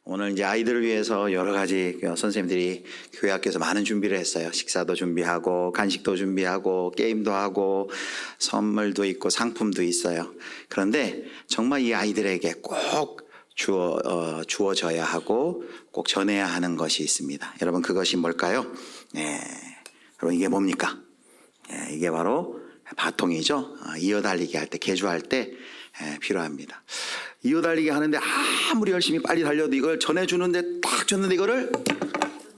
오늘 이제 아이들을 위해서 여러 가지 선생님들이 교회 학교에서 많은 준비를 했어요. 식사도 준비하고 간식도 준비하고 게임도 하고 선물도 있고 상품도 있어요. 그런데 정말 이 아이들에게 꼭 주어져야 하고 꼭 전해야 하는 것이 있습니다. 여러분, 그것이 뭘까요? 네, 여러분, 이게 뭡니까? 네, 이게 바로 바통이죠. 이어달리기 할 때, 계주할 때 필요합니다. 이어달리기 하는데 아무리 열심히 빨리 달려도 이걸 전해주는데 딱 줬는데 이거를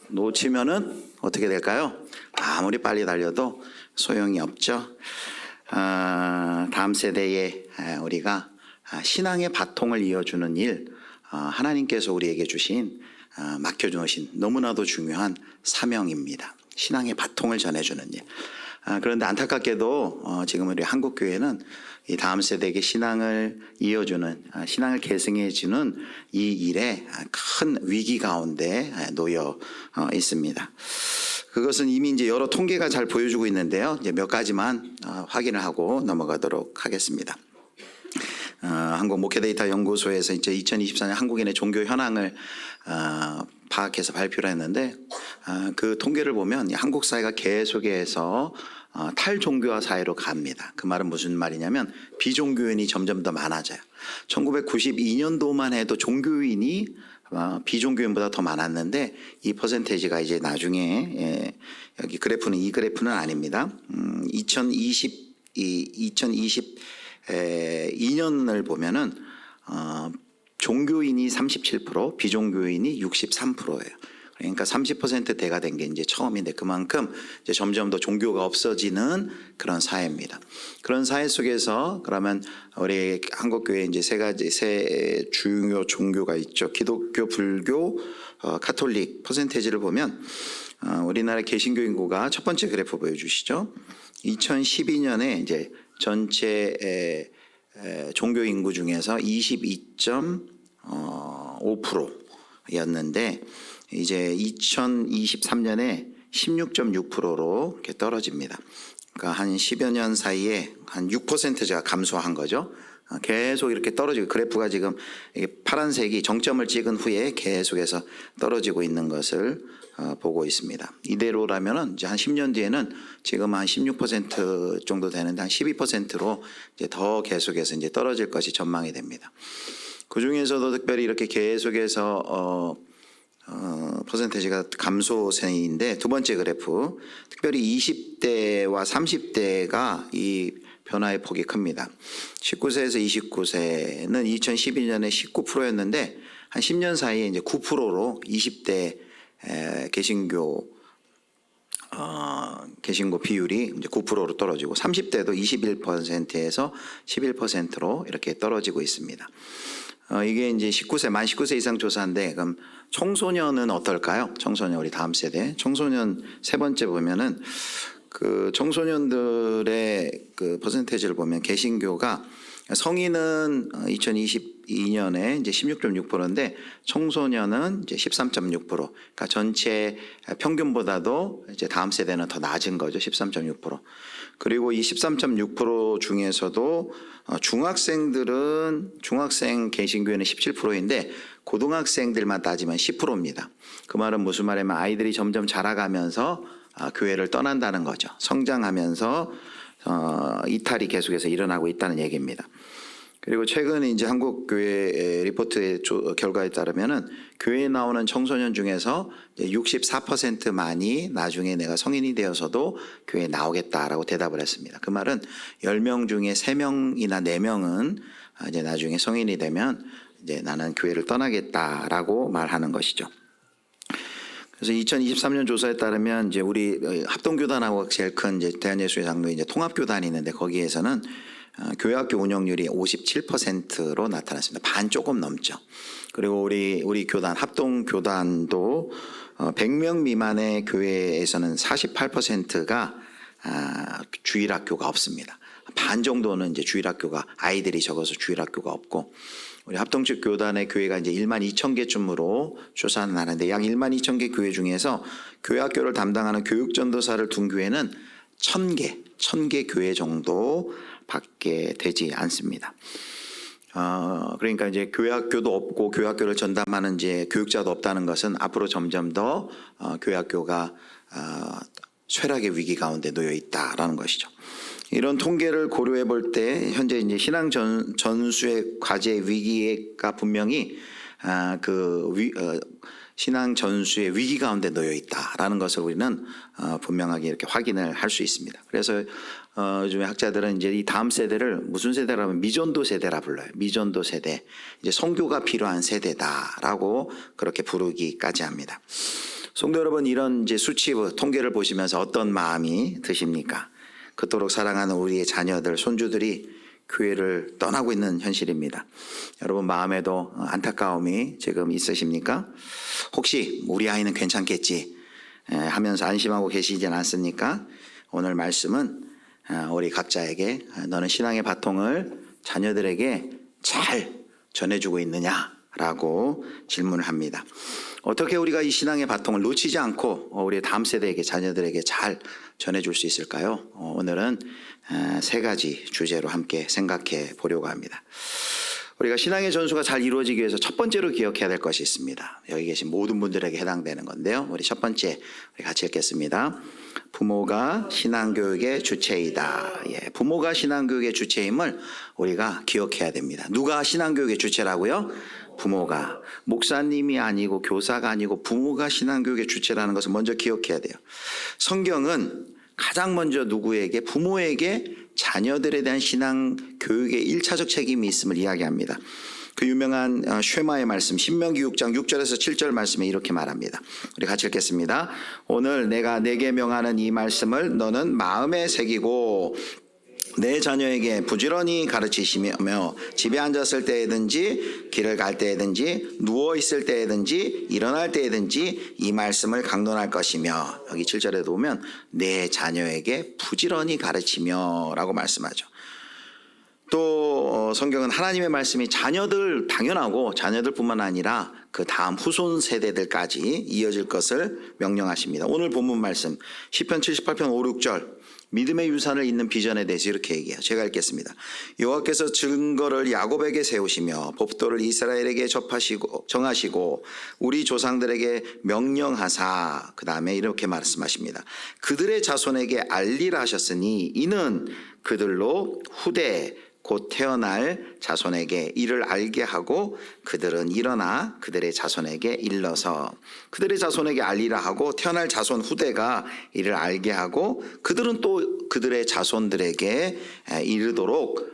놓치면은 어떻게 될까요? 아무리 빨리 달려도 소용이 없죠. 다음 세대에 우리가 신앙의 바통을 이어주는 일, 하나님께서 우리에게 주신 맡겨주신 너무나도 중요한 사명입니다. 신앙의 바통을 전해주는 일. 그런데 안타깝게도 지금 우리 한국교회는 이 다음 세대에게 신앙을 이어주는, 신앙을 계승해주는 이 일에 큰 위기 가운데 놓여 있습니다. 그것은 이미 이제 여러 통계가 잘 보여주고 있는데요. 이제 몇 가지만 확인을 하고 넘어가도록 하겠습니다. 한국 목회데이터 연구소에서 이제 2024년 한국인의 종교 현황을 파악해서 발표를 했는데, 그 통계를 보면 한국 사회가 계속해서 탈종교화 사회로 갑니다. 그 말은 무슨 말이냐면 비종교인이 점점 더 많아져요. 1992년도만 해도 종교인이 비종교인보다 더 많았는데 이 퍼센테이지가 이제 나중에 여기 그래프는 이 그래프는 아닙니다. 2022년을 보면은 종교인이 37%, 비종교인이 63%예요. 그러니까 30%대가 된 게 이제 처음인데, 그만큼 이제 점점 더 종교가 없어지는 그런 사회입니다. 그런 사회 속에서 그러면 우리 한국교회 이제 세 중요 종교가 있죠. 기독교, 불교, 가톨릭 퍼센테이지를 보면 우리나라 개신교 인구가 첫 번째 그래프 보여주시죠. 2012년에 이제 전체 종교 인구 중에서 22.5%였는데 이제 2023년에 16.6%로 이렇게 떨어집니다. 그러니까 한 10여 년 사이에 한 6%가 감소한 거죠. 계속 이렇게 떨어지고, 그래프가 지금 파란색이 정점을 찍은 후에 계속해서 떨어지고 있는 것을 보고 있습니다. 이대로라면은 이제 한 10년 뒤에는 지금 한 16% 정도 되는데 한 12%로 이제 더 계속해서 이제 떨어질 것이 전망이 됩니다. 그 중에서도 특별히 이렇게 계속해서 퍼센테이지가 감소세인데, 두 번째 그래프, 특별히 20대와 30대가 이 변화의 폭이 큽니다. 19세에서 29세는 2012년에 19%였는데 한 10년 사이에 이제 9%로 20대 개신교 비율이 이제 9%로 떨어지고, 30대도 21%에서 11%로 이렇게 떨어지고 있습니다. 이게 이제 만 19세 이상 조사인데, 그럼 청소년은 어떨까요? 청소년, 우리 다음 세대 청소년 세 번째 보면은 그 청소년들의 그 퍼센테이지를 보면 개신교가 성인은 2022년에 이제 16.6%인데 청소년은 이제 13.6%. 그러니까 전체 평균보다도 이제 다음 세대는 더 낮은 거죠. 13.6%. 그리고 이 13.6% 중에서도 중학생 개신교회는 17%인데 고등학생들만 따지면 10%입니다. 그 말은 무슨 말이냐면 아이들이 점점 자라가면서 교회를 떠난다는 거죠. 성장하면서 이탈이 계속해서 일어나고 있다는 얘기입니다. 그리고 최근 이제 한국교회 리포트의 결과에 따르면은 교회에 나오는 청소년 중에서 64%만이 나중에 내가 성인이 되어서도 교회에 나오겠다라고 대답을 했습니다. 그 말은 10명 중에 3명이나 4명은 이제 나중에 성인이 되면 이제 나는 교회를 떠나겠다라고 말하는 것이죠. 그래서 2023년 조사에 따르면 이제 우리 합동교단하고 제일 큰 이제 대한예수의 장로회 이제 통합교단이 있는데, 거기에서는 교회학교 운영률이 57%로 나타났습니다. 반 조금 넘죠. 그리고 우리 교단, 합동교단도 100명 미만의 교회에서는 48%가 주일학교가 없습니다. 반 정도는 이제 주일학교가, 아이들이 적어서 주일학교가 없고, 우리 합동적 교단의 교회가 이제 12,000개쯤으로 조사는 하는데, 약 12,000개 교회 중에서 교회학교를 담당하는 교육전도사를 둔 교회는 1,000개 교회 정도 밖에 되지 않습니다. 그러니까 이제 교회학교도 없고 교회학교를 전담하는 이제 교육자도 없다는 것은 앞으로 점점 더 교회학교가 쇠락의 위기 가운데 놓여 있다라는 것이죠. 이런 통계를 고려해 볼 때 현재 이제 신앙 전수의 과제 위기가 분명히 신앙 전수의 위기 가운데 놓여 있다라는 것을 우리는 분명하게 이렇게 확인을 할 수 있습니다. 그래서 요즘에 학자들은 이제 이 다음 세대를 무슨 세대라면 미전도 세대라 불러요. 미전도 세대, 이제 선교가 필요한 세대다라고 그렇게 부르기까지 합니다. 성도 여러분, 이런 이제 수치부 통계를 보시면서 어떤 마음이 드십니까? 그토록 사랑하는 우리의 자녀들, 손주들이 교회를 떠나고 있는 현실입니다. 여러분 마음에도 안타까움이 지금 있으십니까? 혹시 우리 아이는 괜찮겠지 하면서 안심하고 계시진 않습니까? 오늘 말씀은 우리 각자에게 너는 신앙의 바통을 자녀들에게 잘 전해주고 있느냐라고 질문을 합니다. 어떻게 우리가 이 신앙의 바통을 놓치지 않고 우리 다음 세대에게, 자녀들에게 잘 전해줄 수 있을까요? 오늘은 세 가지 주제로 함께 생각해 보려고 합니다. 우리가 신앙의 전수가 잘 이루어지기 위해서 첫 번째로 기억해야 될 것이 있습니다. 여기 계신 모든 분들에게 해당되는 건데요. 우리 첫 번째, 우리 같이 읽겠습니다. 부모가 신앙교육의 주체이다. 부모가 신앙교육의 주체임을 우리가 기억해야 됩니다. 누가 신앙교육의 주체라고요? 부모가. 목사님이 아니고 교사가 아니고 부모가 신앙교육의 주체라는 것을 먼저 기억해야 돼요. 성경은 가장 먼저 누구에게? 부모에게 자녀들에 대한 신앙교육의 1차적 책임이 있음을 이야기합니다. 그 유명한 쉐마의 말씀, 신명기 6장 6절에서 7절 말씀에 이렇게 말합니다. 우리 같이 읽겠습니다. 오늘 내가 내게 명하는 이 말씀을 너는 마음에 새기고 내 자녀에게 부지런히 가르치시며 집에 앉았을 때에든지 길을 갈 때에든지 누워 있을 때에든지 일어날 때에든지 이 말씀을 강론할 것이며, 여기 7절에도 보면 내 자녀에게 부지런히 가르치며 라고 말씀하죠. 또 성경은 하나님의 말씀이 자녀들, 당연하고 자녀들뿐만 아니라 그 다음 후손 세대들까지 이어질 것을 명령하십니다. 오늘 본문 말씀 시편 78편 5, 6절 믿음의 유산을 잇는 비전에 대해서 이렇게 얘기해요. 제가 읽겠습니다. 여호와께서 증거를 야곱에게 세우시며 법도를 이스라엘에게 정하시고 우리 조상들에게 명령하사, 그 다음에 이렇게 말씀하십니다. 그들의 자손에게 알리라 하셨으니 이는 그들로 후대 곧 태어날 자손에게 이를 알게 하고 그들은 일어나 그들의 자손에게 일러서, 그들의 자손에게 알리라 하고 태어날 자손 후대가 이를 알게 하고 그들은 또 그들의 자손들에게 이르도록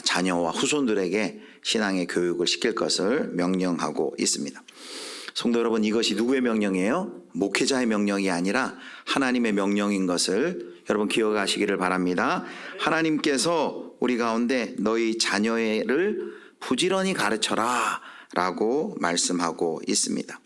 자녀와 후손들에게 신앙의 교육을 시킬 것을 명령하고 있습니다. 성도 여러분, 이것이 누구의 명령이에요? 목회자의 명령이 아니라 하나님의 명령인 것을 여러분 기억하시기를 바랍니다. 하나님께서 우리 가운데 너희 자녀를 부지런히 가르쳐라 라고 말씀하고 있습니다.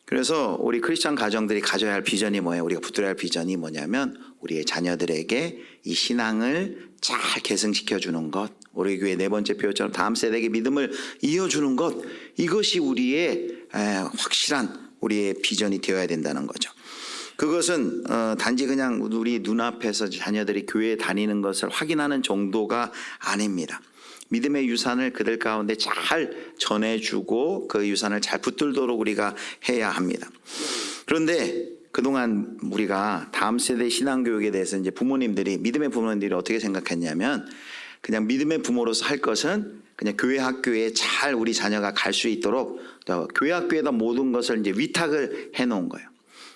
그래서 우리 크리스찬 가정들이 가져야 할 비전이 뭐예요? 우리가 붙들어야 할 비전이 뭐냐면 우리의 자녀들에게 이 신앙을 잘 계승시켜주는 것, 우리 교회 네 번째 표처럼 다음 세대에게 믿음을 이어주는 것, 이것이 우리의 확실한 우리의 비전이 되어야 된다는 거죠. 그것은 단지 그냥 우리 눈앞에서 자녀들이 교회에 다니는 것을 확인하는 정도가 아닙니다. 믿음의 유산을 그들 가운데 잘 전해주고 그 유산을 잘 붙들도록 우리가 해야 합니다. 그런데 그동안 우리가 다음 세대 신앙교육에 대해서 이제 부모님들이, 믿음의 부모님들이 어떻게 생각했냐면 그냥 믿음의 부모로서 할 것은 그냥 교회 학교에 잘 우리 자녀가 갈 수 있도록 교회 학교에다 모든 것을 이제 위탁을 해 놓은 거예요.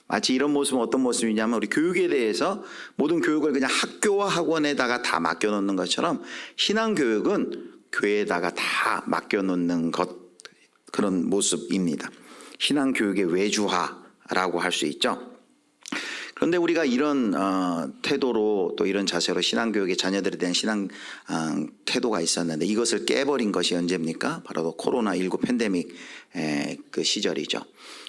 마치 이런 모습은 어떤 모습이냐면 우리 교육에 대해서 모든 교육을 그냥 학교와 학원에다가 다 맡겨놓는 것처럼 신앙교육은 교회에다가 다 맡겨놓는 것, 그런 모습입니다. 신앙교육의 외주화라고 할 수 있죠. 그런데 우리가 이런 태도로 또 이런 자세로 신앙교육의 자녀들에 대한 신앙 태도가 있었는데 이것을 깨버린 것이 언제입니까? 바로 코로나19 팬데믹 그 시절이죠.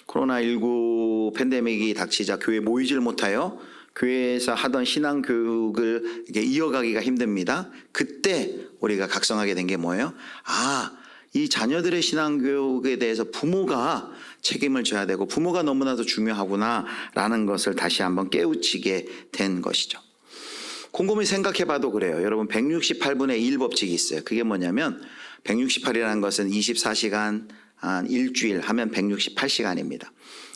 코로나19 팬데믹이 닥치자 교회 모이질 못하여 교회에서 하던 신앙교육을 이어가기가 힘듭니다. 그때 우리가 각성하게 된 게 뭐예요? 이 자녀들의 신앙교육에 대해서 부모가 책임을 져야 되고 부모가 너무나도 중요하구나라는 것을 다시 한번 깨우치게 된 것이죠. 곰곰이 생각해 봐도 그래요. 여러분 168분의 1 법칙이 있어요. 그게 뭐냐면 168이라는 것은 24시간, 일주일 하면 168시간입니다.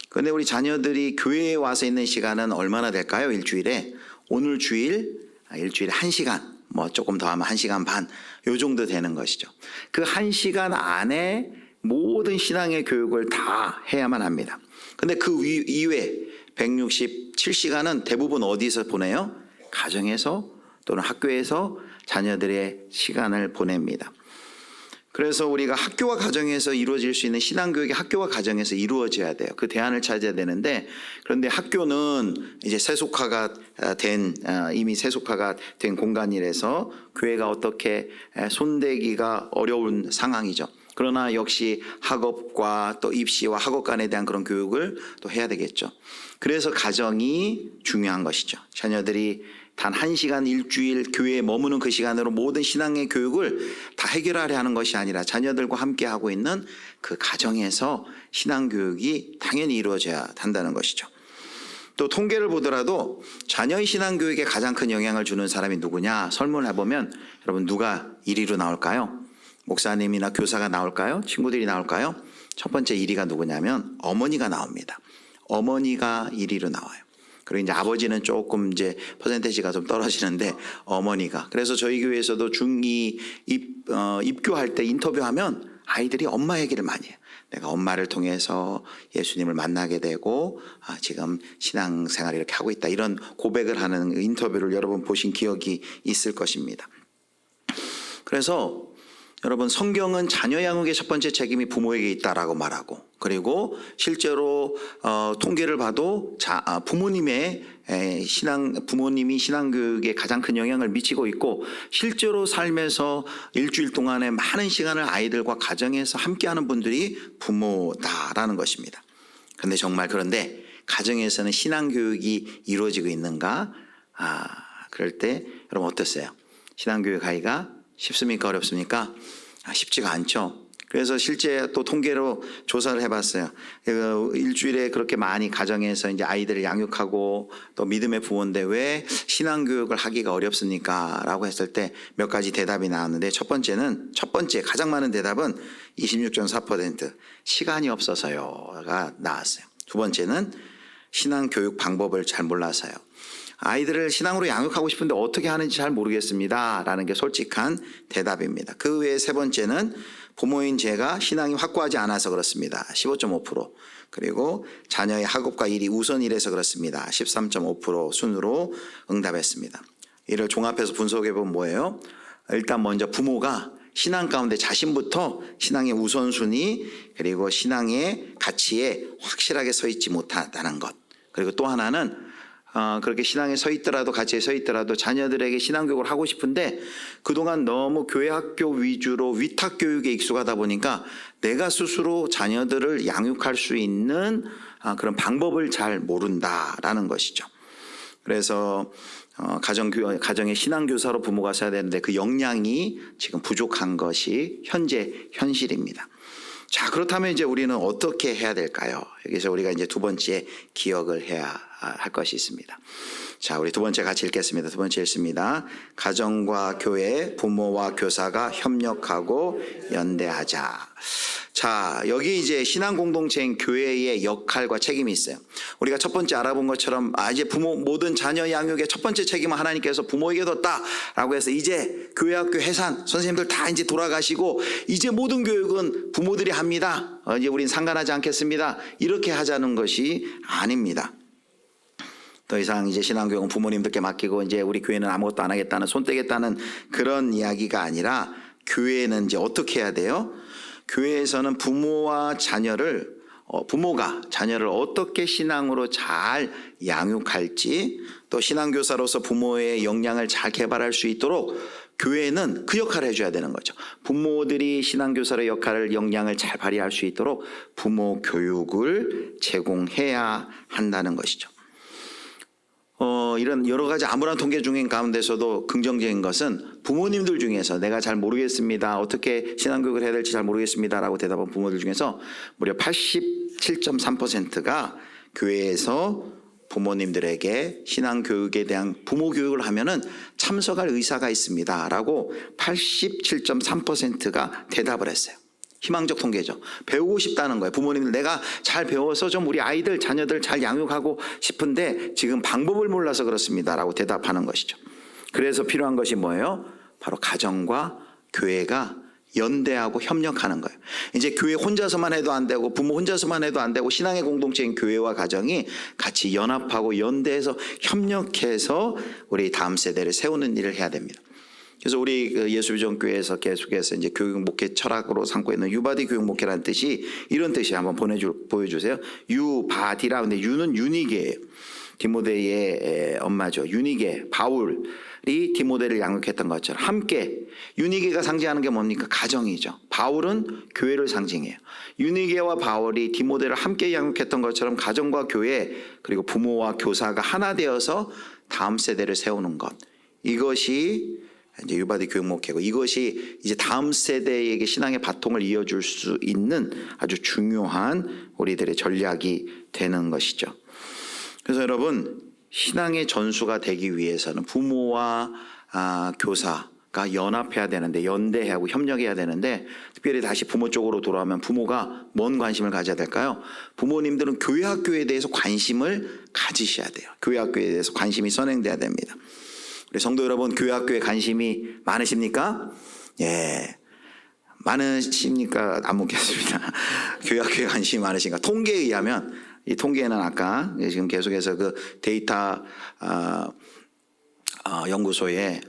그런데 우리 자녀들이 교회에 와서 있는 시간은 얼마나 될까요? 일주일에? 오늘 주일, 일주일에 1시간, 뭐 조금 더 하면 1시간 반, 요 정도 되는 것이죠. 그 1시간 안에 모든 신앙의 교육을 다 해야만 합니다. 근데 그 이외에 167시간은 대부분 어디서 보내요? 가정에서 또는 학교에서 자녀들의 시간을 보냅니다. 그래서 우리가 학교와 가정에서 이루어질 수 있는 신앙교육이 학교와 가정에서 이루어져야 돼요. 그 대안을 찾아야 되는데, 그런데 학교는 이제 이미 세속화가 된 공간이라서 교회가 어떻게 손대기가 어려운 상황이죠. 그러나 역시 학업과 또 입시와 학업 간에 대한 그런 교육을 또 해야 되겠죠. 그래서 가정이 중요한 것이죠. 자녀들이 단 1시간 일주일 교회에 머무는 그 시간으로 모든 신앙의 교육을 다 해결하려 하는 것이 아니라 자녀들과 함께 하고 있는 그 가정에서 신앙교육이 당연히 이루어져야 한다는 것이죠. 또 통계를 보더라도 자녀의 신앙교육에 가장 큰 영향을 주는 사람이 누구냐 설문을 해보면 여러분 누가 1위로 나올까요? 목사님이나 교사가 나올까요? 친구들이 나올까요? 첫 번째 1위가 누구냐면 어머니가 나옵니다. 어머니가 1위로 나와요. 그리고 이제 아버지는 조금 이제 퍼센테이지가 좀 떨어지는데 어머니가. 그래서 저희 교회에서도 중2 입교할 때 인터뷰하면 아이들이 엄마 얘기를 많이 해요. 내가 엄마를 통해서 예수님을 만나게 되고 지금 신앙생활을 이렇게 하고 있다. 이런 고백을 하는 인터뷰를 여러분 보신 기억이 있을 것입니다. 그래서 여러분 성경은 자녀 양육의 첫 번째 책임이 부모에게 있다라고 말하고, 그리고 실제로 통계를 봐도 부모님이 신앙교육에 가장 큰 영향을 미치고 있고, 실제로 삶에서 일주일 동안에 많은 시간을 아이들과 가정에서 함께하는 분들이 부모다라는 것입니다. 그런데 정말 그런데 가정에서는 신앙교육이 이루어지고 있는가? 그럴 때 여러분 어떠세요? 신앙교육 하기가 쉽습니까? 어렵습니까? 쉽지가 않죠. 그래서 실제 또 통계로 조사를 해봤어요. 일주일에 그렇게 많이 가정에서 이제 아이들을 양육하고 또 믿음의 부모인데 왜 신앙교육을 하기가 어렵습니까? 라고 했을 때 몇 가지 대답이 나왔는데 첫 번째 가장 많은 대답은 26.4% 시간이 없어서요가 나왔어요. 두 번째는 신앙교육 방법을 잘 몰라서요. 아이들을 신앙으로 양육하고 싶은데 어떻게 하는지 잘 모르겠습니다 라는 게 솔직한 대답입니다. 그 외에 세 번째는 부모인 제가 신앙이 확고하지 않아서 그렇습니다. 15.5%. 그리고 자녀의 학업과 일이 우선이라서 그렇습니다. 13.5% 순으로 응답했습니다. 이를 종합해서 분석해 보면 뭐예요? 일단 먼저 부모가 신앙 가운데 자신부터 신앙의 우선순위 그리고 신앙의 가치에 확실하게 서 있지 못하다는 것. 그리고 또 하나는 그렇게 신앙에 서 있더라도 가치에 서 있더라도 자녀들에게 신앙교육을 하고 싶은데 그동안 너무 교회 학교 위주로 위탁 교육에 익숙하다 보니까 내가 스스로 자녀들을 양육할 수 있는 그런 방법을 잘 모른다라는 것이죠. 그래서 가정의 신앙교사로 부모가 서야 되는데 그 역량이 지금 부족한 것이 현재 현실입니다. 자, 그렇다면 이제 우리는 어떻게 해야 될까요? 여기서 우리가 이제 두 번째 기억을 해야 할 것이 있습니다. 자, 우리 두 번째 같이 읽겠습니다. 두 번째 읽습니다. 가정과 교회, 부모와 교사가 협력하고 연대하자. 자, 여기 이제 신앙 공동체인 교회의 역할과 책임이 있어요. 우리가 첫 번째 알아본 것처럼 이제 모든 자녀 양육의 첫 번째 책임은 하나님께서 부모에게 뒀다라고 해서 이제 교회 학교 해산 선생님들 다 이제 돌아가시고 이제 모든 교육은 부모들이 합니다. 이제 우린 상관하지 않겠습니다. 이렇게 하자는 것이 아닙니다. 더 이상 이제 신앙교육은 부모님들께 맡기고 이제 우리 교회는 아무것도 안 하겠다는 손 떼겠다는 그런 이야기가 아니라 교회는 이제 어떻게 해야 돼요? 교회에서는 부모가 자녀를 어떻게 신앙으로 잘 양육할지 또 신앙교사로서 부모의 역량을 잘 개발할 수 있도록 교회는 그 역할을 해줘야 되는 거죠. 부모들이 신앙교사의 역량을 잘 발휘할 수 있도록 부모 교육을 제공해야 한다는 것이죠. 이런 여러 가지 암울한 통계 중인 가운데서도 긍정적인 것은 부모님들 중에서 내가 잘 모르겠습니다. 어떻게 신앙교육을 해야 될지 잘 모르겠습니다. 라고 대답한 부모들 중에서 무려 87.3%가 교회에서 부모님들에게 신앙 교육에 대한 부모 교육을 하면은 참석할 의사가 있습니다라고 87.3%가 대답을 했어요. 희망적 통계죠. 배우고 싶다는 거예요. 부모님들 내가 잘 배워서 좀 우리 아이들 자녀들 잘 양육하고 싶은데 지금 방법을 몰라서 그렇습니다라고 대답하는 것이죠. 그래서 필요한 것이 뭐예요? 바로 가정과 교회가 연대하고 협력하는 거예요. 이제 교회 혼자서만 해도 안 되고 부모 혼자서만 해도 안 되고 신앙의 공동체인 교회와 가정이 같이 연합하고 연대해서 협력해서 우리 다음 세대를 세우는 일을 해야 됩니다. 그래서 우리 예수비전교회에서 계속해서 이제 교육 목회 철학으로 삼고 있는 유바디 교육 목회라는 뜻이 이런 뜻이 한번 보여주세요. 유바디라. 근데 유는 유니게예요. 디모데의 엄마죠. 유니게 바울이 디모데를 양육했던 것처럼 함께. 유니게가 상징하는 게 뭡니까? 가정이죠. 바울은 교회를 상징해요. 유니게와 바울이 디모데를 함께 양육했던 것처럼 가정과 교회 그리고 부모와 교사가 하나 되어서 다음 세대를 세우는 것, 이것이 이제 유바디 교육 목회고, 이것이 이제 다음 세대에게 신앙의 바통을 이어줄 수 있는 아주 중요한 우리들의 전략이 되는 것이죠. 그래서 여러분, 신앙의 전수가 되기 위해서는 부모와 교사가 연합해야 되는데, 연대하고 협력해야 되는데, 특별히 다시 부모 쪽으로 돌아오면 부모가 뭔 관심을 가져야 될까요? 부모님들은 교회 학교에 대해서 관심을 가지셔야 돼요. 교회 학교에 대해서 관심이 선행돼야 됩니다. 우리 성도 여러분, 교회 학교에 관심이 많으십니까? 예. 많으십니까? 안 묻겠습니다. 교회 학교에 관심이 많으신가? 통계에 의하면, 이 통계는 아까 지금 계속해서 그 데이터 연구소에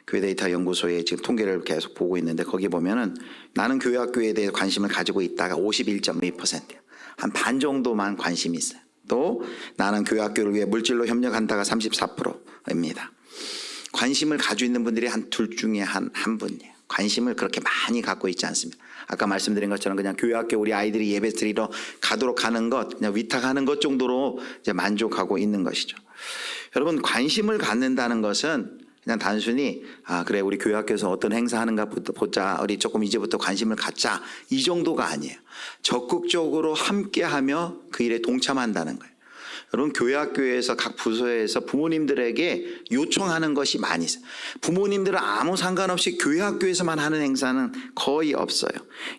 교회 데이터 연구소에 지금 통계를 계속 보고 있는데, 거기 보면은 나는 교회 학교에 대해 관심을 가지고 있다가 51.2%예요. 한 반 정도만 관심이 있어요. 또 나는 교회 학교를 위해 물질로 협력한다가 34%입니다. 관심을 가지고 있는 분들이 한 둘 중에 한 분이에요. 관심을 그렇게 많이 갖고 있지 않습니다. 아까 말씀드린 것처럼 그냥 교회 학교 우리 아이들이 예배 드리러 가도록 하는 것, 그냥 위탁하는 것 정도로 이제 만족하고 있는 것이죠. 여러분, 관심을 갖는다는 것은 그냥 단순히 그래 우리 교회 학교에서 어떤 행사 하는가 보자, 우리 조금 이제부터 관심을 갖자, 이 정도가 아니에요. 적극적으로 함께하며 그 일에 동참한다는 거예요. 여러분, 교회 학교에서 각 부서에서 부모님들에게 요청하는 것이 많이 있어요. 부모님들은 아무 상관없이 교회 학교에서만 하는 행사는 거의 없어요.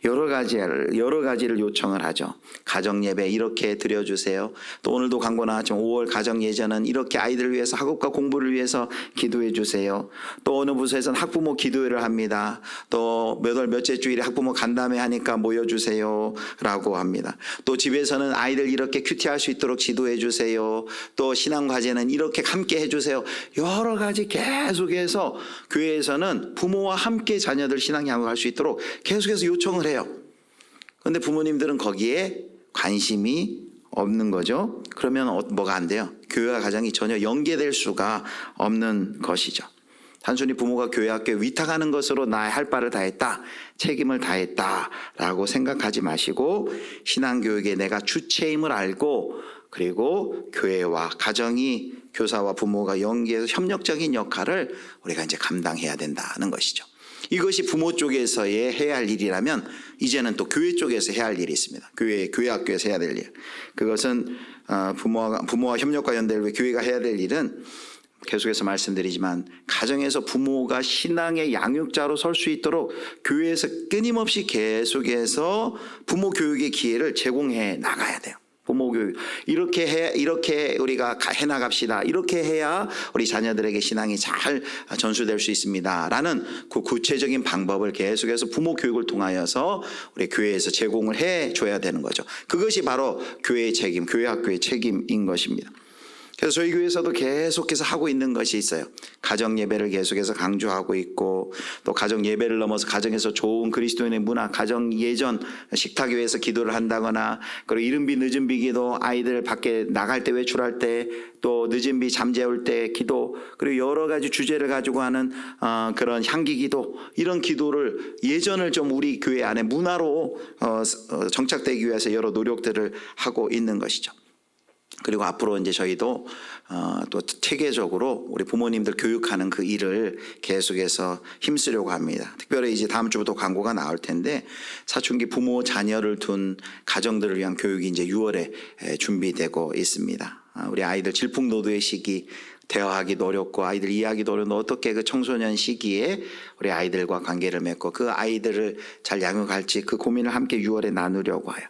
여러 가지를 요청을 하죠. 가정 예배 이렇게 드려주세요. 또 오늘도 광고 나왔지만 5월 가정 예전은 이렇게 아이들을 위해서 학업과 공부를 위해서 기도해 주세요. 또 어느 부서에서는 학부모 기도회를 합니다. 또 몇 월 몇째 주일에 학부모 간담회 하니까 모여주세요 라고 합니다. 또 집에서는 아이들 이렇게 큐티할 수 있도록 지도해 주세요. 또 신앙과제는 이렇게 함께 해주세요. 여러 가지 계속해서 교회에서는 부모와 함께 자녀들 신앙 양육할 수 있도록 계속해서 요청을 해요. 그런데 부모님들은 거기에 관심이 없는 거죠. 그러면 뭐가 안 돼요? 교회와 가정이 전혀 연계될 수가 없는 것이죠. 단순히 부모가 교회 학교에 위탁하는 것으로 나의 할 바를 다했다, 책임을 다했다라고 생각하지 마시고, 신앙교육에 내가 주체임을 알고, 그리고 교회와 가정이 교사와 부모가 연계해서 협력적인 역할을 우리가 이제 감당해야 된다는 것이죠. 이것이 부모 쪽에서의 해야 할 일이라면, 이제는 또 교회 쪽에서 해야 할 일이 있습니다. 교회 학교에서 해야 될 일. 그것은 부모와 협력과 연대를 위해 교회가 해야 될 일은, 계속해서 말씀드리지만 가정에서 부모가 신앙의 양육자로 설 수 있도록 교회에서 끊임없이 계속해서 부모 교육의 기회를 제공해 나가야 돼요. 부모 교육 이렇게 우리가 해 나갑시다. 이렇게 해야 우리 자녀들에게 신앙이 잘 전수될 수 있습니다라는 그 구체적인 방법을 계속해서 부모 교육을 통하여서 우리 교회에서 제공을 해 줘야 되는 거죠. 그것이 바로 교회의 책임, 교회 학교의 책임인 것입니다. 그래서 저희 교회에서도 계속해서 하고 있는 것이 있어요. 가정 예배를 계속해서 강조하고 있고, 또 가정 예배를 넘어서 가정에서 좋은 그리스도인의 문화, 가정 예전 식탁 위에서 기도를 한다거나, 그리고 이른비 늦은비 기도, 아이들 밖에 나갈 때 외출할 때, 또 늦은비 잠재울 때 기도, 그리고 여러 가지 주제를 가지고 하는 그런 향기 기도, 이런 기도를 예전을 좀 우리 교회 안에 문화로 정착되기 위해서 여러 노력들을 하고 있는 것이죠. 그리고 앞으로 이제 저희도 또 체계적으로 우리 부모님들 교육하는 그 일을 계속해서 힘쓰려고 합니다. 특별히 이제 다음 주부터 광고가 나올 텐데, 사춘기 부모 자녀를 둔 가정들을 위한 교육이 이제 6월에 준비되고 있습니다. 우리 아이들 질풍노도의 시기, 대화하기도 어렵고 아이들 이해하기도 어려운데 어떻게 그 청소년 시기에 우리 아이들과 관계를 맺고 그 아이들을 잘 양육할지 그 고민을 함께 6월에 나누려고 해요.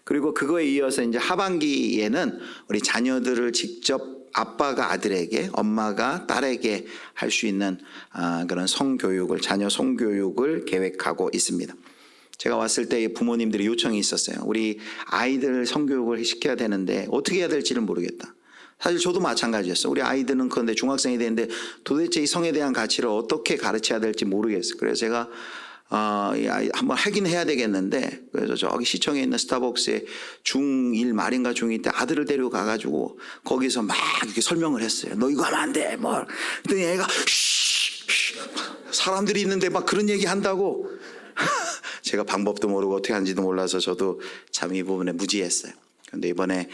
그리고 그거에 이어서 이제 하반기에는 우리 자녀들을 직접 아빠가 아들에게, 엄마가 딸에게 할 수 있는 그런 성교육을, 자녀 성교육을 계획하고 있습니다. 제가 왔을 때 부모님들이 요청이 있었어요. 우리 아이들 성교육을 시켜야 되는데 어떻게 해야 될지를 모르겠다. 사실 저도 마찬가지였어요. 우리 아이들은 그런데 중학생이 되는데 도대체 이 성에 대한 가치를 어떻게 가르쳐야 될지 모르겠어요. 그래서 제가 한번 하긴 해야 되겠는데, 그래서 저기 시청에 있는 스타벅스에 중1 말인가 중2 때 아들을 데리고 가가지고 거기서 막 이렇게 설명을 했어요. 너 이거 하면 안 돼. 뭐. 그랬더니 애가 사람들이 있는데 막 그런 얘기 한다고. 제가 방법도 모르고 어떻게 하는지도 몰라서 저도 참 이 부분에 무지했어요. 그런데 이번에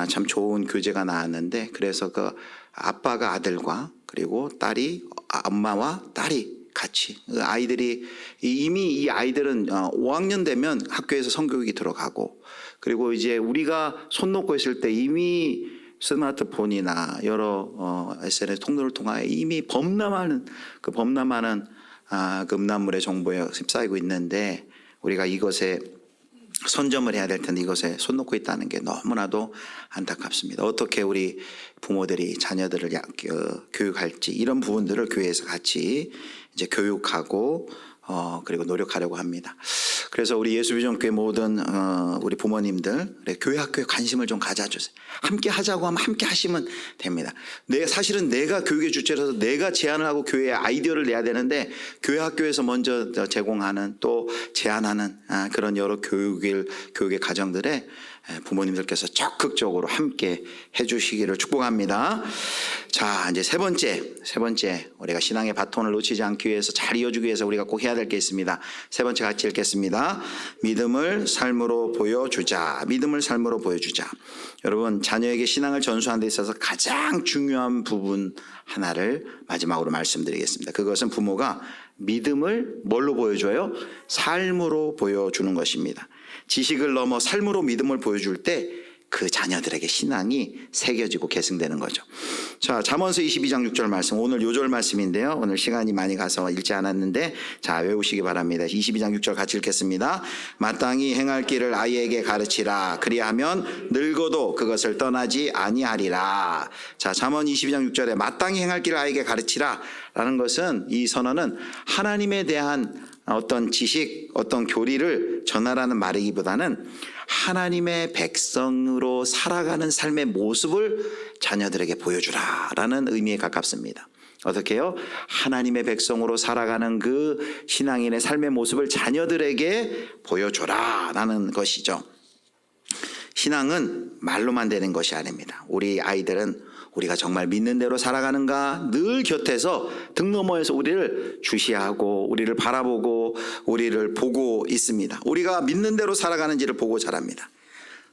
참 좋은 교재가 나왔는데, 그래서 그 아빠가 아들과 그리고 딸이 엄마와 딸이 같이 아이들이 이미 이 아이들은 5학년 되면 학교에서 성교육이 들어가고, 그리고 이제 우리가 손 놓고 있을 때 이미 스마트폰이나 여러 SNS 통로를 통하여 이미 범람하는 그 음란물의 정보에 휩싸이고 있는데, 우리가 이것에 선점을 해야 될 텐데 이것에 손 놓고 있다는 게 너무나도 안타깝습니다. 어떻게 우리 부모들이 자녀들을 교육할지 이런 부분들을 교회에서 같이 이제 교육하고 그리고 노력하려고 합니다. 그래서 우리 예수비전교회 모든 우리 부모님들 교회 학교에 관심을 좀 가져주세요. 함께 하자고 하면 함께 하시면 됩니다. 사실은 내가 교육의 주체라서 내가 제안을 하고 교회에 아이디어를 내야 되는데, 교회 학교에서 먼저 제공하는 또 제안하는 그런 여러 교육의 과정들에 부모님들께서 적극적으로 함께 해주시기를 축복합니다. 자, 이제 세 번째 우리가 신앙의 바톤을 놓치지 않기 위해서 잘 이어주기 위해서 우리가 꼭 해야 될 게 있습니다. 세 번째 같이 읽겠습니다. 믿음을 삶으로 보여주자. 믿음을 삶으로 보여주자. 여러분, 자녀에게 신앙을 전수하는 데 있어서 가장 중요한 부분 하나를 마지막으로 말씀드리겠습니다. 그것은 부모가 믿음을 뭘로 보여줘요? 삶으로 보여주는 것입니다. 지식을 넘어 삶으로 믿음을 보여줄 때 그 자녀들에게 신앙이 새겨지고 계승되는 거죠. 자, 잠언서 22장 6절 말씀, 오늘 요절 말씀인데요. 오늘 시간이 많이 가서 읽지 않았는데 자, 외우시기 바랍니다. 22장 6절 같이 읽겠습니다. 마땅히 행할 길을 아이에게 가르치라. 그리하면 늙어도 그것을 떠나지 아니하리라. 자, 잠언 22장 6절에 마땅히 행할 길을 아이에게 가르치라 라는 것은, 이 선언은 하나님에 대한 어떤 지식, 어떤 교리를 전하라는 말이기보다는 하나님의 백성으로 살아가는 삶의 모습을 자녀들에게 보여주라라는 의미에 가깝습니다. 어떻게 해요? 하나님의 백성으로 살아가는 그 신앙인의 삶의 모습을 자녀들에게 보여줘라라는 것이죠. 신앙은 말로만 되는 것이 아닙니다. 우리 아이들은 우리가 정말 믿는 대로 살아가는가 늘 곁에서 등 너머에서 우리를 주시하고 우리를 바라보고 우리를 보고 있습니다. 우리가 믿는 대로 살아가는지를 보고 자랍니다.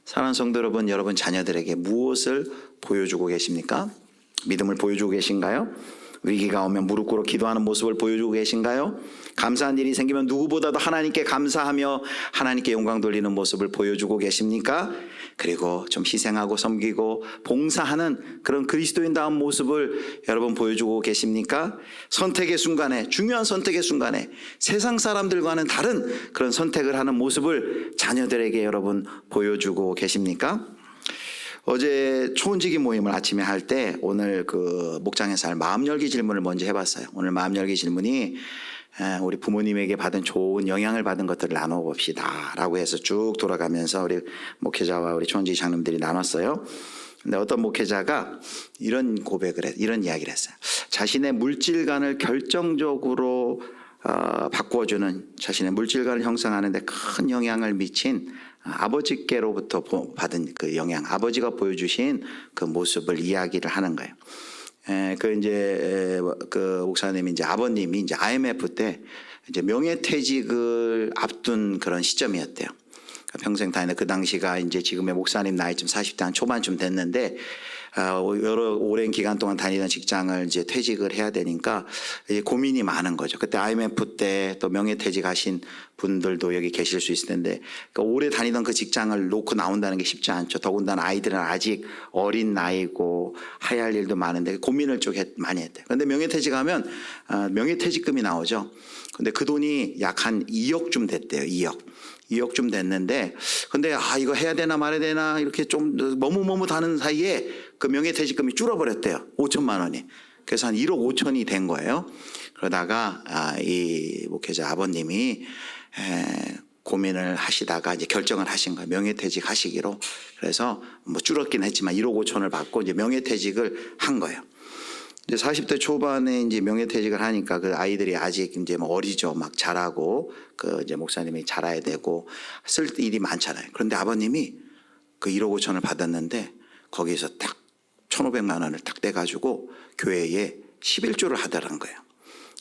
사랑하는 성도 여러분, 여러분 자녀들에게 무엇을 보여주고 계십니까? 믿음을 보여주고 계신가요? 위기가 오면 무릎 꿇어 기도하는 모습을 보여주고 계신가요? 감사한 일이 생기면 누구보다도 하나님께 감사하며 하나님께 영광 돌리는 모습을 보여주고 계십니까? 그리고 좀 희생하고 섬기고 봉사하는 그런 그리스도인다운 모습을 여러분 보여주고 계십니까? 선택의 순간에, 중요한 선택의 순간에 세상 사람들과는 다른 그런 선택을 하는 모습을 자녀들에게 여러분 보여주고 계십니까? 어제 초혼지기 모임을 아침에 할 때 오늘 그 목장에서 할 마음 열기 질문을 먼저 해봤어요. 오늘 마음 열기 질문이 우리 부모님에게 받은 좋은 영향을 받은 것들을 나눠봅시다 라고 해서 쭉 돌아가면서 우리 목회자와 우리 초혼지기 장님들이 나눴어요. 근데 어떤 목회자가 이런 이런 이야기를 했어요. 자신의 물질관을 결정적으로 바꾸어주는, 자신의 물질관을 형성하는 데 큰 영향을 미친 아버지께로부터 받은 그 영향, 아버지가 보여주신 그 모습을 이야기를 하는 거예요. 그 목사님이 이제 아버님이 이제 IMF 때 이제 명예퇴직을 앞둔 그런 시점이었대요. 평생 다니는 그 당시가 이제 지금의 목사님 나이쯤 40대 한 초반쯤 됐는데 여러 오랜 기간 동안 다니던 직장을 이제 퇴직을 해야 되니까 이제 고민이 많은 거죠. 그때 IMF 때 또 명예퇴직하신 분들도 여기 계실 수 있을 텐데, 그러니까 오래 다니던 그 직장을 놓고 나온다는 게 쉽지 않죠. 더군다나 아이들은 아직 어린 나이고 해야 할 일도 많은데 고민을 좀 많이 했대요. 그런데 명예퇴직하면 명예퇴직금이 나오죠. 근데 그 돈이 약 한 2억쯤 됐대요. 2억쯤 됐는데, 근데 이거 해야 되나 말아야 되나 이렇게 좀 머뭇머뭇하는 사이에 그 명예퇴직금이 줄어버렸대요. 5천만 원이. 그래서 한 1억 5천이 된 거예요. 그러다가 이 목회자 아버님이 고민을 하시다가 이제 결정을 하신 거예요. 명예퇴직 하시기로. 그래서 뭐 줄었긴 했지만 1억 5천을 받고 이제 명예퇴직을 한 거예요. 이제 40대 초반에 이제 명예퇴직을 하니까 그 아이들이 아직 이제 뭐 어리죠. 막 자라고 그 이제 목사님이 자라야 되고 쓸 일이 많잖아요. 그런데 아버님이 그 1억 5천을 받았는데 거기서 딱 1,500만 원을 딱 떼가지고 교회에 11조를 하더라는 거예요.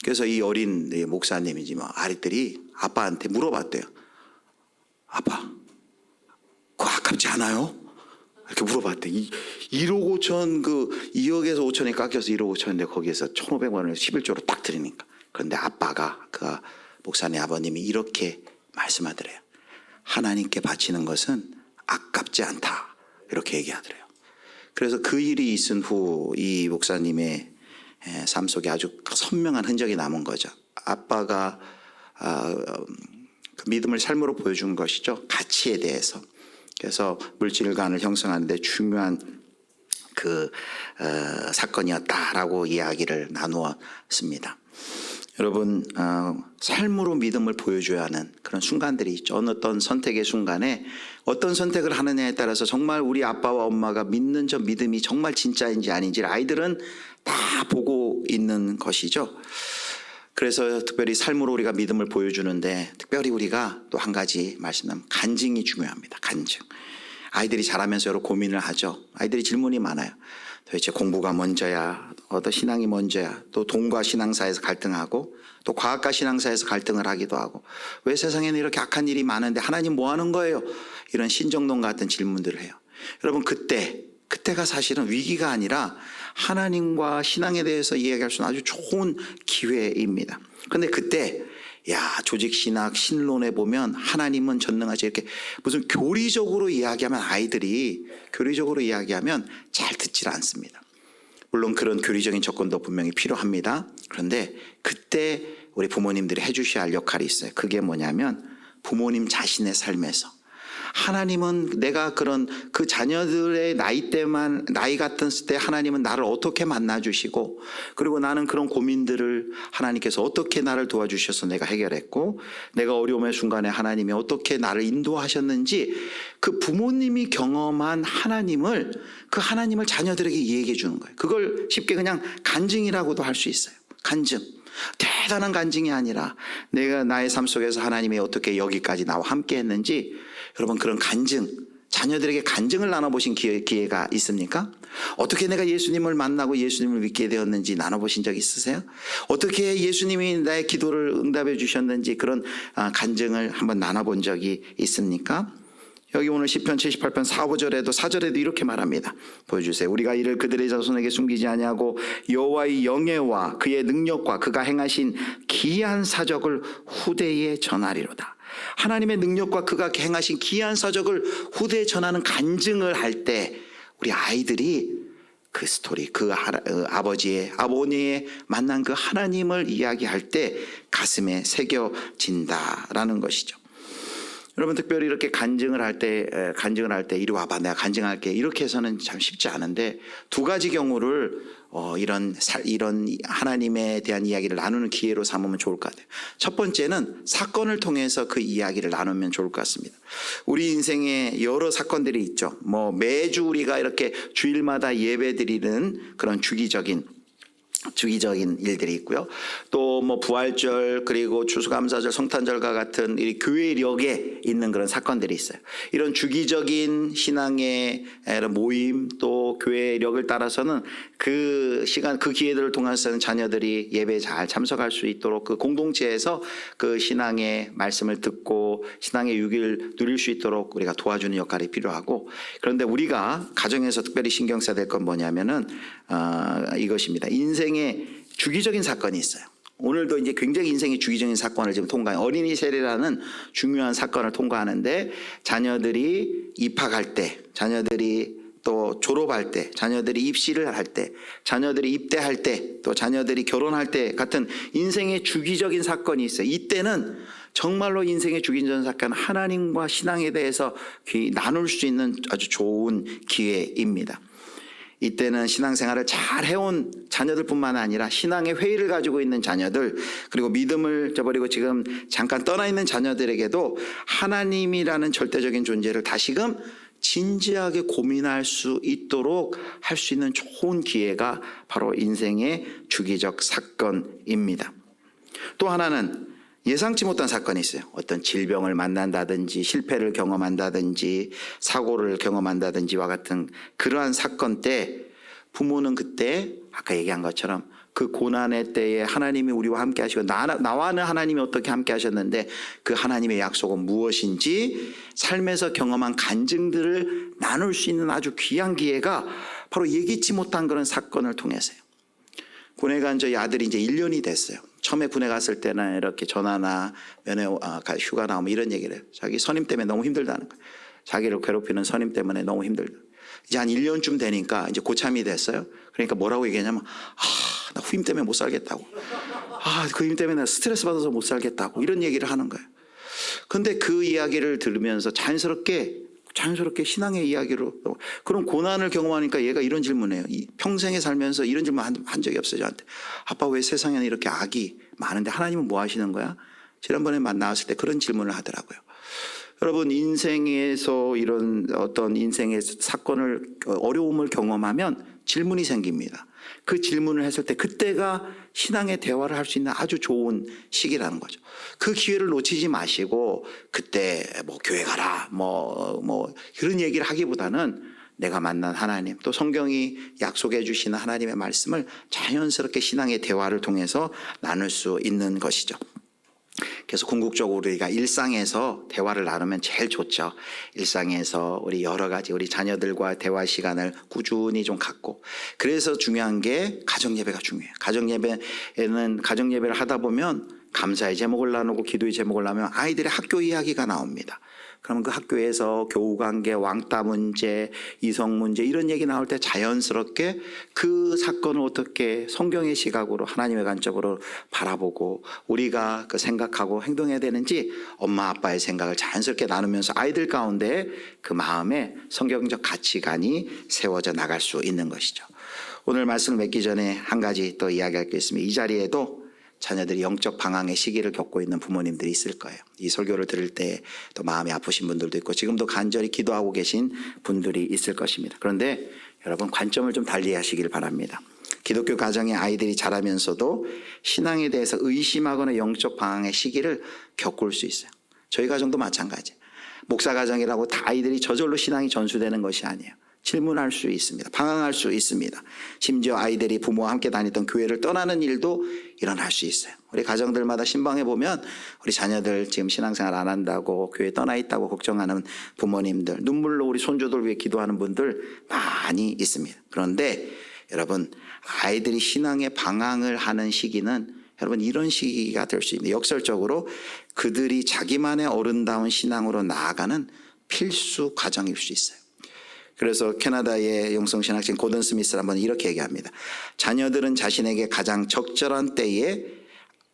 그래서 이 어린 목사님이지 뭐 아이들이 아빠한테 물어봤대요. 아빠, 그거 아깝지 않아요? 이렇게 물어봤대. 1억 5천, 2억에서 5천이 깎여서 1억 5천인데 거기에서 1,500만 원을 11조로 딱 드리니까. 그런데 아빠가, 그 목사님 아버님이 이렇게 말씀하더래요. 하나님께 바치는 것은 아깝지 않다. 이렇게 얘기하더래요. 그래서 그 일이 있은 후 이 목사님의 삶 속에 아주 선명한 흔적이 남은 거죠. 아빠가 그 믿음을 삶으로 보여준 것이죠. 가치에 대해서. 그래서 물질관을 형성하는데 중요한 그 사건이었다라고 이야기를 나누었습니다. 여러분, 삶으로 믿음을 보여줘야 하는 그런 순간들이 있죠. 어떤 선택의 순간에 어떤 선택을 하느냐에 따라서 정말 우리 아빠와 엄마가 믿는 저 믿음이 정말 진짜인지 아닌지를 아이들은 다 보고 있는 것이죠. 그래서 특별히 삶으로 우리가 믿음을 보여주는데 특별히 우리가 또 한 가지 말씀하면 간증이 중요합니다. 간증. 아이들이 자라면서 여러 고민을 하죠. 아이들이 질문이 많아요. 도대체 공부가 먼저야, 어떤 신앙이 먼저야, 또 돈과 신앙 사이에서 갈등하고 또 과학과 신앙 사이에서 갈등을 하기도 하고 왜 세상에는 이렇게 악한 일이 많은데 하나님 뭐 하는 거예요? 이런 신정론 같은 질문들을 해요. 여러분 그때가 사실은 위기가 아니라 하나님과 신앙에 대해서 이야기할 수 있는 아주 좋은 기회입니다. 그런데 그때 조직신학 신론에 보면 하나님은 전능하지 이렇게 무슨 교리적으로 이야기하면 아이들이 교리적으로 이야기하면 잘 듣질 않습니다. 물론 그런 교리적인 접근도 분명히 필요합니다. 그런데 그때 우리 부모님들이 해주셔야 할 역할이 있어요. 그게 뭐냐면 부모님 자신의 삶에서 하나님은 내가 그런 그 자녀들의 나이 같았을 때 하나님은 나를 어떻게 만나주시고 그리고 나는 그런 고민들을 하나님께서 어떻게 나를 도와주셔서 내가 해결했고 내가 어려움의 순간에 하나님이 어떻게 나를 인도하셨는지 그 부모님이 경험한 하나님을 그 하나님을 자녀들에게 얘기해 주는 거예요. 그걸 쉽게 그냥 간증이라고도 할 수 있어요. 간증. 대단한 간증이 아니라 내가 나의 삶 속에서 하나님이 어떻게 여기까지 나와 함께 했는지 여러분 그런 간증, 자녀들에게 간증을 나눠보신 기회가 있습니까? 어떻게 내가 예수님을 만나고 예수님을 믿게 되었는지 나눠보신 적 있으세요? 어떻게 예수님이 나의 기도를 응답해 주셨는지 그런 간증을 한번 나눠본 적이 있습니까? 여기 오늘 시편 78편 4, 5절에도 4절에도 이렇게 말합니다. 보여주세요. 우리가 이를 그들의 자손에게 숨기지 아니하고 여호와의 영예와 그의 능력과 그가 행하신 기이한 사적을 후대에 전하리로다. 하나님의 능력과 그가 행하신 기이한 사적을 후대에 전하는 간증을 할 때 우리 아이들이 그 스토리, 그 아버지의 만난 그 하나님을 이야기할 때 가슴에 새겨진다라는 것이죠. 여러분 특별히 이렇게 간증을 할 때 이리 와봐 내가 간증할게 이렇게 해서는 참 쉽지 않은데 두 가지 경우를 이런 하나님에 대한 이야기를 나누는 기회로 삼으면 좋을 것 같아요. 첫 번째는 사건을 통해서 그 이야기를 나누면 좋을 것 같습니다. 우리 인생에 여러 사건들이 있죠. 매주 우리가 이렇게 주일마다 예배드리는 그런 주기적인 주기적인 일들이 있고요. 또 뭐 부활절 그리고 추수감사절 성탄절과 같은 이 교회력에 있는 그런 사건들이 있어요. 이런 주기적인 신앙의 모임 또 교회력을 따라서는 그 시간 그 기회들을 통해서는 자녀들이 예배에 잘 참석할 수 있도록 그 공동체에서 그 신앙의 말씀을 듣고 신앙의 유기를 누릴 수 있도록 우리가 도와주는 역할이 필요하고, 그런데 우리가 가정에서 특별히 신경 써야 될 건 뭐냐면은 이것입니다. 인생의 주기적인 사건이 있어요. 오늘도 이제 굉장히 인생의 주기적인 사건을 지금 통과해요. 어린이 세례라는 중요한 사건을 통과하는데, 자녀들이 입학할 때, 자녀들이 또 졸업할 때, 자녀들이 입시를 할 때, 자녀들이 입대할 때, 또 자녀들이 결혼할 때 같은 인생의 주기적인 사건이 있어요. 이때는 정말로 인생의 주기적인 사건, 하나님과 신앙에 대해서 나눌 수 있는 아주 좋은 기회입니다. 이때는 신앙생활을 잘 해온 자녀들뿐만 아니라 신앙의 회의를 가지고 있는 자녀들, 그리고 믿음을 저버리고 지금 잠깐 떠나 있는 자녀들에게도 하나님이라는 절대적인 존재를 다시금 진지하게 고민할 수 있도록 할 수 있는 좋은 기회가 바로 인생의 주기적 사건입니다. 또 하나는 예상치 못한 사건이 있어요. 어떤 질병을 만난다든지 실패를 경험한다든지 사고를 경험한다든지와 같은 그러한 사건 때 부모는 그때 아까 얘기한 것처럼 그 고난의 때에 하나님이 우리와 함께 하시고 나와는 하나님이 어떻게 함께 하셨는데 그 하나님의 약속은 무엇인지 삶에서 경험한 간증들을 나눌 수 있는 아주 귀한 기회가 바로 예기치 못한 그런 사건을 통해서요. 군에 간 저희 아들이 이제 1년이 됐어요. 처음에 군에 갔을 때는 이렇게 전화나 휴가 나오면 이런 얘기를 해요. 자기 선임 때문에 너무 힘들다는 거예요. 자기를 괴롭히는 선임 때문에 너무 힘들다. 이제 한 1년쯤 되니까 이제 고참이 됐어요. 그러니까 뭐라고 얘기하냐면 나 후임 때문에 못 살겠다고. 그 후임 때문에 나 스트레스 받아서 못 살겠다고 이런 얘기를 하는 거예요. 근데 그 이야기를 들으면서 자연스럽게 신앙의 이야기로 그런 고난을 경험하니까 얘가 이런 질문해요. 평생에 살면서 이런 질문 한 적이 없어요. 저한테. 아빠 왜 세상에는 이렇게 악이 많은데 하나님은 뭐 하시는 거야? 지난번에 나왔을 때 그런 질문을 하더라고요. 여러분, 인생에서 이런 어떤 인생의 사건을 어려움을 경험하면 질문이 생깁니다. 그 질문을 했을 때 그때가 신앙의 대화를 할 수 있는 아주 좋은 시기라는 거죠. 그 기회를 놓치지 마시고 그때 뭐 교회 가라 뭐 그런 얘기를 하기보다는 내가 만난 하나님 또 성경이 약속해 주시는 하나님의 말씀을 자연스럽게 신앙의 대화를 통해서 나눌 수 있는 것이죠. 그래서 궁극적으로 우리가 일상에서 대화를 나누면 제일 좋죠. 일상에서 우리 여러 가지 우리 자녀들과 대화 시간을 꾸준히 좀 갖고, 그래서 중요한 게 가정예배가 중요해요. 가정예배를 하다 보면 감사의 제목을 나누고 기도의 제목을 나누면 아이들의 학교 이야기가 나옵니다. 그러면 그 학교에서 교우관계, 왕따 문제, 이성 문제 이런 얘기 나올 때 자연스럽게 그 사건을 어떻게 성경의 시각으로 하나님의 관점으로 바라보고 우리가 그 생각하고 행동해야 되는지 엄마 아빠의 생각을 자연스럽게 나누면서 아이들 가운데 그 마음에 성경적 가치관이 세워져 나갈 수 있는 것이죠. 오늘 말씀을 맺기 전에 한 가지 또 이야기할 게 있습니다. 이 자리에도 자녀들이 영적 방황의 시기를 겪고 있는 부모님들이 있을 거예요. 이 설교를 들을 때 또 마음이 아프신 분들도 있고 지금도 간절히 기도하고 계신 분들이 있을 것입니다. 그런데 여러분, 관점을 좀 달리 하시길 바랍니다. 기독교 가정의 아이들이 자라면서도 신앙에 대해서 의심하거나 영적 방황의 시기를 겪을 수 있어요. 저희 가정도 마찬가지예요. 목사 가정이라고 다 아이들이 저절로 신앙이 전수되는 것이 아니에요. 질문할 수 있습니다. 방황할 수 있습니다. 심지어 아이들이 부모와 함께 다니던 교회를 떠나는 일도 일어날 수 있어요. 우리 가정들마다 신방에 보면 우리 자녀들 지금 신앙생활 안 한다고 교회 떠나 있다고 걱정하는 부모님들, 눈물로 우리 손주들 위해 기도하는 분들 많이 있습니다. 그런데 여러분, 아이들이 신앙의 방황을 하는 시기는 여러분 이런 시기가 될 수 있습니다. 역설적으로 그들이 자기만의 어른다운 신앙으로 나아가는 필수 과정일 수 있어요. 그래서 캐나다의 영성신학자인 고든 스미스는 한번 이렇게 얘기합니다. 자녀들은 자신에게 가장 적절한 때에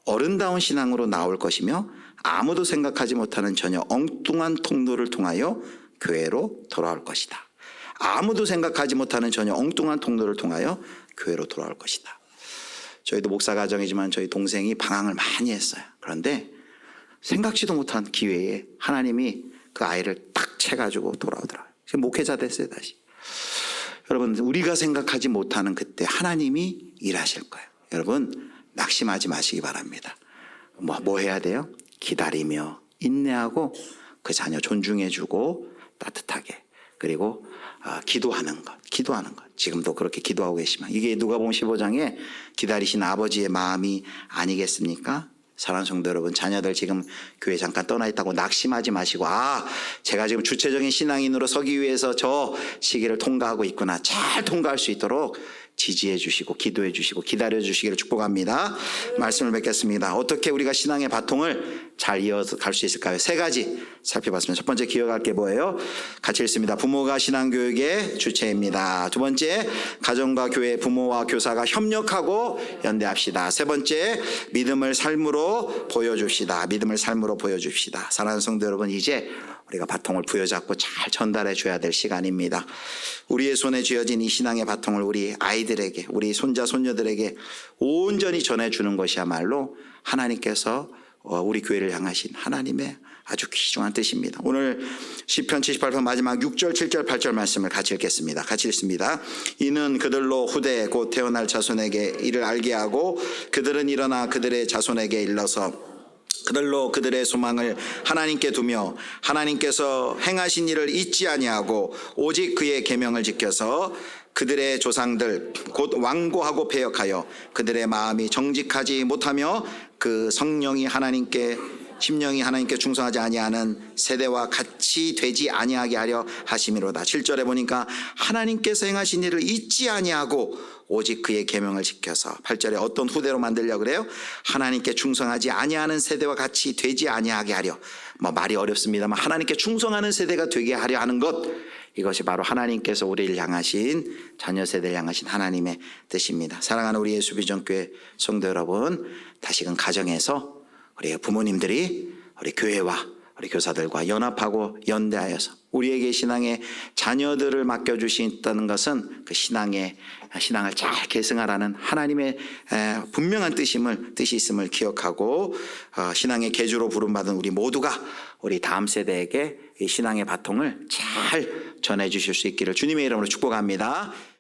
어른다운 신앙으로 나올 것이며 아무도 생각하지 못하는 전혀 엉뚱한 통로를 통하여 교회로 돌아올 것이다. 아무도 생각하지 못하는 전혀 엉뚱한 통로를 통하여 교회로 돌아올 것이다. 저희도 목사 가정이지만 저희 동생이 방황을 많이 했어요. 그런데 생각지도 못한 기회에 하나님이 그 아이를 딱 채가지고 돌아오더라고요. 지금 목회자 됐어요, 다시. 여러분, 우리가 생각하지 못하는 그때 하나님이 일하실 거예요. 여러분 낙심하지 마시기 바랍니다. 뭐 해야 돼요? 기다리며 인내하고 그 자녀 존중해주고 따뜻하게, 그리고 기도하는 것. 지금도 그렇게 기도하고 계시면, 이게 누가복음 15장에 기다리신 아버지의 마음이 아니겠습니까? 사랑하는 성도 여러분, 자녀들 지금 교회 잠깐 떠나 있다고 낙심하지 마시고, 제가 지금 주체적인 신앙인으로 서기 위해서 저 시기를 통과하고 있구나, 잘 통과할 수 있도록 지지해 주시고 기도해 주시고 기다려 주시기를 축복합니다. 말씀을 뵙겠습니다. 어떻게 우리가 신앙의 바통을 잘 이어서 갈 수 있을까요? 3가지 살펴봤습니다. 첫 번째, 기억할 게 뭐예요? 같이 읽습니다. 부모가 신앙교육의 주체입니다. 두 번째, 가정과 교회, 부모와 교사가 협력하고 연대합시다. 세 번째, 믿음을 삶으로 보여줍시다. 사랑하는 성도 여러분, 이제 우리가 바통을 부여잡고 잘 전달해 줘야 될 시간입니다. 우리의 손에 쥐어진 이 신앙의 바통을 우리 아이들에게, 우리 손자 손녀들에게 온전히 전해주는 것이야말로 하나님께서 우리 교회를 향하신 하나님의 아주 귀중한 뜻입니다. 오늘 시편 78편 마지막 6절, 7절, 8절 말씀을 같이 읽겠습니다. 같이 읽습니다. 이는 그들로 후대 곧 태어날 자손에게 이를 알게 하고 그들은 일어나 그들의 자손에게 일러서 그들로 그들의 소망을 하나님께 두며 하나님께서 행하신 일을 잊지 아니하고 오직 그의 계명을 지켜서 그들의 조상들 곧 완고하고 패역하여 그들의 마음이 정직하지 못하며 그 심령이 하나님께 충성하지 아니하는 세대와 같이 되지 아니하게 하려 하심이로다. 7절에 보니까 하나님께서 행하신 일을 잊지 아니하고 오직 그의 계명을 지켜서, 8절에 어떤 후대로 만들려고 그래요? 하나님께 충성하지 아니하는 세대와 같이 되지 아니하게 하려. 말이 어렵습니다만 하나님께 충성하는 세대가 되게 하려 하는 것, 이것이 바로 하나님께서 우리를 향하신, 자녀 세대를 향하신 하나님의 뜻입니다. 사랑하는 우리 예수비전교회 성도 여러분, 다시금 가정에서 우리 부모님들이 우리 교회와 우리 교사들과 연합하고 연대하여서 우리에게 신앙의 자녀들을 맡겨주신다는 것은 그 신앙을 잘 계승하라는 하나님의 분명한 뜻이 있음을 기억하고, 신앙의 계주로 부름받은 우리 모두가 우리 다음 세대에게 이 신앙의 바통을 잘 전해주실 수 있기를 주님의 이름으로 축복합니다.